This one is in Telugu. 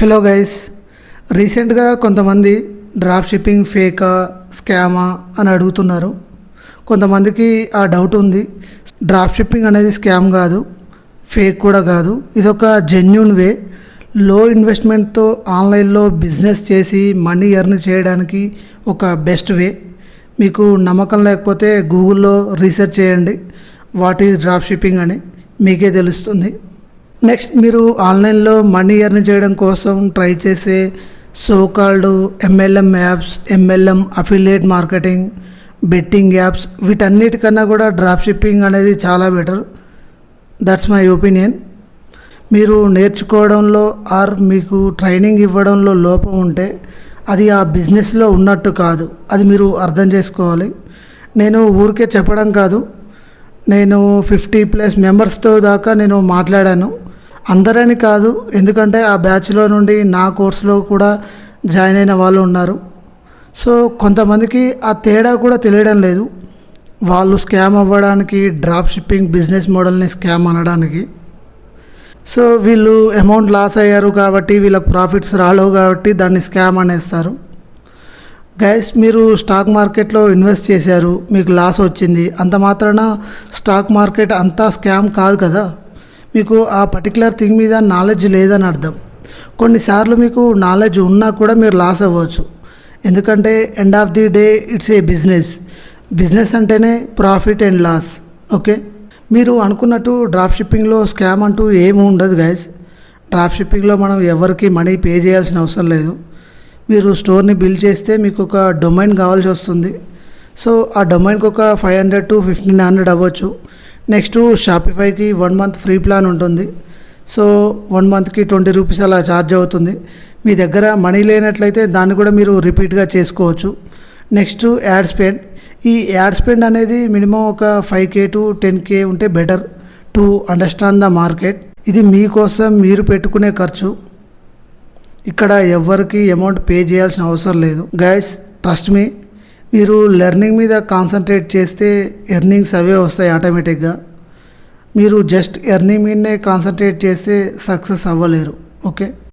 హలో గైస్, రీసెంట్గా కొంతమంది డ్రాప్ షిప్పింగ్ ఫేకా స్కామా అని అడుగుతున్నారు. కొంతమందికి ఆ డౌట్ ఉంది. డ్రాప్ షిప్పింగ్ అనేది స్కామ్ కాదు, ఫేక్ కూడా కాదు. ఇదొక జెన్యూన్ వే. లో ఇన్వెస్ట్మెంట్తో ఆన్లైన్లో బిజినెస్ చేసి మనీ ఎర్న్ చేయడానికి ఒక బెస్ట్ వే. మీకు నమ్మకం లేకపోతే గూగుల్లో రీసెర్చ్ చేయండి, వాట్ ఈజ్ డ్రాప్ షిప్పింగ్ అని మీకే తెలుస్తుంది. నెక్స్ట్, మీరు ఆన్లైన్లో మనీ ఎర్న్ చేయడం కోసం ట్రై చేసే so called MLM apps, MLM affiliate marketing, betting apps, వీటన్నిటికన్నా కూడా డ్రాప్ షిప్పింగ్ అనేది చాలా బెటర్. That's my opinion. మీరు నేర్చుకోవడంలో ఆర్ మీకు ట్రైనింగ్ ఇవ్వడంలో లోపం ఉంటే అది ఆ బిజినెస్లో ఉన్నట్టు కాదు, అది మీరు అర్థం చేసుకోవాలి. నేను ఊరికే చెప్పడం కాదు, నేను 50+ మెంబర్స్తో దాకా నేను మాట్లాడాను. అందరని కాదు, ఎందుకంటే ఆ బ్యాచ్లో నుండి నా కోర్సులో కూడా జాయిన్ అయిన వాళ్ళు ఉన్నారు. సో కొంతమందికి ఆ తేడా కూడా తెలియడం లేదు. వాళ్ళు స్కామ్ అవ్వడానికి, డ్రాప్ షిప్పింగ్ బిజినెస్ మోడల్ని స్కామ్ అనడానికి. సో వీళ్ళు అమౌంట్ లాస్ అయ్యారు కాబట్టి, వీళ్ళకి ప్రాఫిట్స్ రాలేవు కాబట్టి దాన్ని స్కామ్ అనేస్తారు. గైస్, మీరు స్టాక్ మార్కెట్లో ఇన్వెస్ట్ చేశారు, మీకు లాస్ వచ్చింది, అంత మాత్రాన స్టాక్ మార్కెట్ అంతా స్కామ్ కాదు కదా. మీకు ఆ పర్టికులర్ థింగ్ మీద నాలెడ్జ్ లేదని అర్థం. కొన్నిసార్లు మీకు నాలెడ్జ్ ఉన్నా కూడా మీరు లాస్ అవ్వచ్చు, ఎందుకంటే end of the day it's a business అంటేనే ప్రాఫిట్ అండ్ లాస్. ఓకే, మీరు అనుకున్నట్టు డ్రాప్ షిప్పింగ్లో స్కామ్ అంటూ ఏమి ఉండదు గైస్. డ్రాప్ షిప్పింగ్లో మనం ఎవరికి మనీ పే చేయాల్సిన అవసరం లేదు. మీరు స్టోర్ని బిల్డ్ చేస్తే మీకు ఒక డొమైన్ కావాల్సి వస్తుంది. సో ఆ డొమైన్కి ఒక 500 to 1500 అవ్వచ్చు. నెక్స్ట్, షాపిఫైకి 1 month ఫ్రీ ప్లాన్ ఉంటుంది. సో 1 monthకి 20 రూపీస్ అలా ఛార్జ్ అవుతుంది. మీ దగ్గర మనీ లేనట్లయితే దాన్ని కూడా మీరు రిపీట్గా చేసుకోవచ్చు. Next, add spend. ఈ యాడ్ స్పెండ్ అనేది మినిమం ఒక 5K to 10K ఉంటే better to understand the market. ఇది మీకోసం మీరు పెట్టుకునే ఖర్చు. ఇక్కడ ఎవరికి అమౌంట్ పే చేయాల్సిన అవసరం లేదు. గైస్, ట్రస్ట్ మీ, మీరు లెర్నింగ్ మీద కాన్సన్ట్రేట్ చేస్తే ఎర్నింగ్స్ అవే వస్తాయి ఆటోమేటిక్గా. మీరు జస్ట్ ఎర్నింగ్ మీదనే కాన్సన్ట్రేట్ చేస్తే సక్సెస్ అవ్వలేరు. ఓకే.